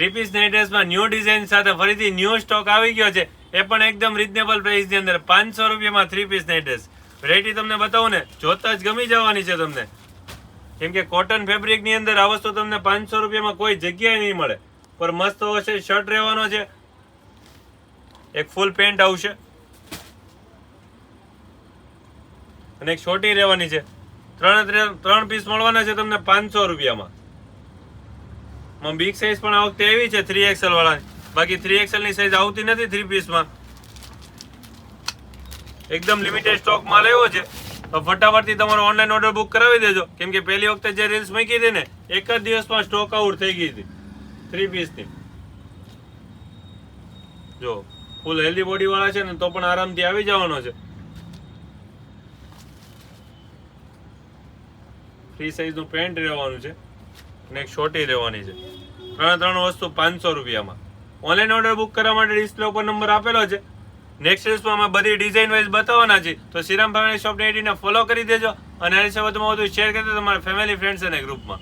Three piece night ડ્રેસમાં new design સાથે ફરીથી ન્યૂ સ્ટોક આવી ગયો છે. એ પણ એકદમ રીઝનેબલ પ્રાઇસની અંદર 500 રૂપિયામાં three piece night dress. Variety તમને બતાવું ને, જોતા જ ગમી જવાની છે તમને. કેમ કે કોટન ફેબ્રિકની અંદર આ વસ્તુ તમને 500 રૂપિયામાં કોઈ જગ્યાએ નહીં મળે. પર મસ્ત હશે. શર્ટ રહેવાનો છે, એક ફૂલ પેન્ટ આવશે અને એક છોટી રહેવાની છે. ત્રણ પીસ મળવાના છે તમને 500 રૂપિયામાં. બિગ સાઇઝ પણ આ વખતે એવી છે 3XL વાળાની. બાકી 3XL ની સાઇઝ આવતી નથી થ્રી પીસમાં. એકદમ લિમિટેડ સ્ટોક માલ આવ્યો છે. તો ફટાફટથી તમારો ઓનલાઈન ઓર્ડર બુક કરાવી દેજો. કેમ કે પહેલી વખતે જે રીલ્સ મૂકી હતી ને, એક જ દિવસમાં સ્ટોક આઉટ થઈ ગઈ હતી થ્રી પીસની. જો ફૂલ હેલ્ધી બોડી વાળા છે ને તો પણ આરામથી આવી જવાનો છે. ફ્રી સાઇઝ નું પેન્ટ રહેવાનું છે અને એક શોર્ટી રહેવાની છે. ત્રણ વસ્તુ 500 રૂપિયામાં. ઓનલાઈન ઓર્ડર બુક કરવા માટે ડિસ્પ્લે ઉપર નંબર આપેલો છે. નેક્સ્ટ રીલ્સમાં અમે બધી ડિઝાઇન વાઇઝ બતાવવાના છે. તો શ્રીરામ ફેમિલી શોપની આઈડીને ફોલો કરી દેજો અને આ વિશે વધુમાં વધુ શેર કરી દો તમારા ફેમિલી ફ્રેન્ડ્સ અને ગ્રુપમાં.